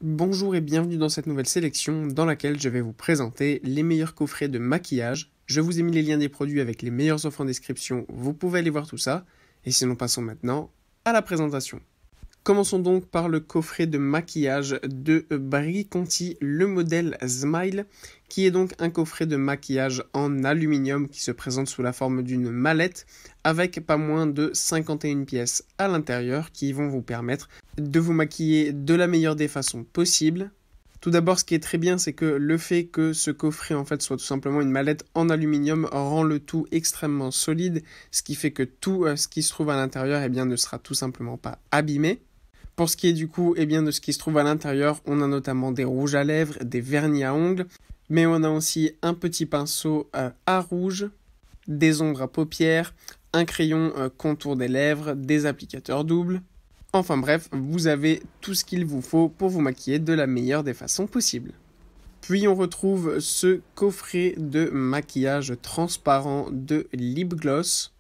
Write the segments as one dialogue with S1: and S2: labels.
S1: Bonjour et bienvenue dans cette nouvelle sélection dans laquelle je vais vous présenter les meilleurs coffrets de maquillage. Je vous ai mis les liens des produits avec les meilleures offres en description, vous pouvez aller voir tout ça. Et sinon passons maintenant à la présentation. Commençons donc par le coffret de maquillage de Brie Conti, le modèle Smile, qui est donc un coffret de maquillage en aluminium qui se présente sous la forme d'une mallette avec pas moins de 51 pièces à l'intérieur qui vont vous permettre de vous maquiller de la meilleure des façons possibles. Tout d'abord, ce qui est très bien, c'est que le fait que ce coffret en fait soit tout simplement une mallette en aluminium rend le tout extrêmement solide, ce qui fait que tout ce qui se trouve à l'intérieur ne sera tout simplement pas abîmé. Pour ce qui est du coup de ce qui se trouve à l'intérieur, on a notamment des rouges à lèvres, des vernis à ongles, mais on a aussi un petit pinceau à rouge, des ombres à paupières, un crayon contour des lèvres, des applicateurs doubles. Enfin bref, vous avez tout ce qu'il vous faut pour vous maquiller de la meilleure des façons possibles. Puis on retrouve ce coffret de maquillage transparent de lip gloss.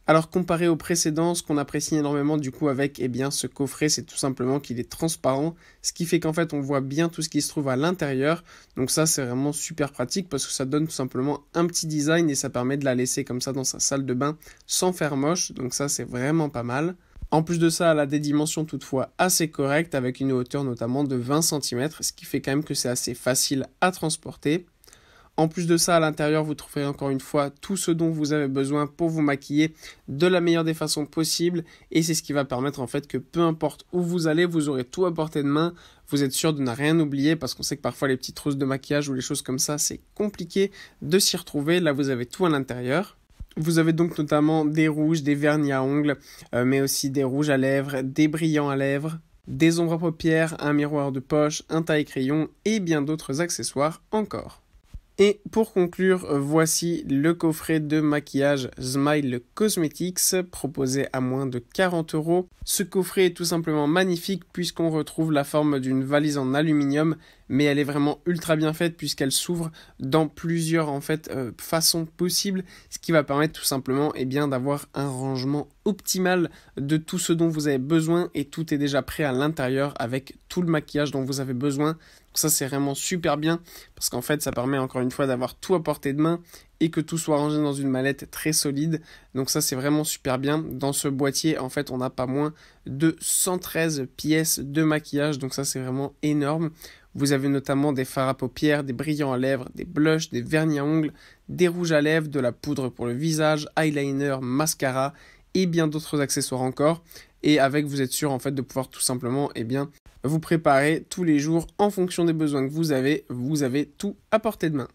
S1: Alors comparé au précédent, ce qu'on apprécie énormément du coup avec ce coffret, c'est tout simplement qu'il est transparent, ce qui fait qu'en fait on voit bien tout ce qui se trouve à l'intérieur. Donc ça c'est vraiment super pratique parce que ça donne tout simplement un petit design et ça permet de la laisser comme ça dans sa salle de bain sans faire moche. Donc ça c'est vraiment pas mal. En plus de ça, elle a des dimensions toutefois assez correctes avec une hauteur notamment de 20 cm, ce qui fait quand même que c'est assez facile à transporter. En plus de ça, à l'intérieur, vous trouverez encore une fois tout ce dont vous avez besoin pour vous maquiller de la meilleure des façons possibles. Et c'est ce qui va permettre en fait que peu importe où vous allez, vous aurez tout à portée de main. Vous êtes sûr de ne rien oublier parce qu'on sait que parfois les petites trousses de maquillage ou les choses comme ça, c'est compliqué de s'y retrouver. Là, vous avez tout à l'intérieur. Vous avez donc notamment des rouges, des vernis à ongles, mais aussi des rouges à lèvres, des brillants à lèvres, des ombres à paupières, un miroir de poche, un taille-crayon et bien d'autres accessoires encore. Et pour conclure, voici le coffret de maquillage Smile Cosmetics proposé à moins de 40 €. Ce coffret est tout simplement magnifique puisqu'on retrouve la forme d'une valise en aluminium, mais elle est vraiment ultra bien faite puisqu'elle s'ouvre dans plusieurs façons possibles, ce qui va permettre tout simplement d'avoir un rangement optimal de tout ce dont vous avez besoin et tout est déjà prêt à l'intérieur avec tout le maquillage dont vous avez besoin. Donc ça c'est vraiment super bien parce qu'en fait ça permet encore une fois d'avoir tout à portée de main et que tout soit rangé dans une mallette très solide. Donc ça c'est vraiment super bien. Dans ce boîtier en fait on n'a pas moins de 113 pièces de maquillage, donc ça c'est vraiment énorme. Vous avez notamment des fards à paupières, des brillants à lèvres, des blushs, des vernis à ongles, des rouges à lèvres, de la poudre pour le visage, eyeliner, mascara et bien d'autres accessoires encore. Et avec vous êtes sûr en fait de pouvoir tout simplement vous préparer tous les jours en fonction des besoins que vous avez tout à portée de main.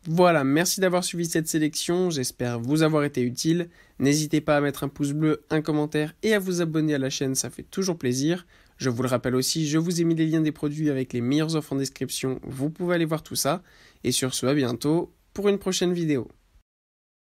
S1: Voilà, merci d'avoir suivi cette sélection, j'espère vous avoir été utile. N'hésitez pas à mettre un pouce bleu, un commentaire et à vous abonner à la chaîne, ça fait toujours plaisir. Je vous le rappelle aussi, je vous ai mis les liens des produits avec les meilleures offres en description, vous pouvez aller voir tout ça. Et sur ce, à bientôt pour une prochaine vidéo.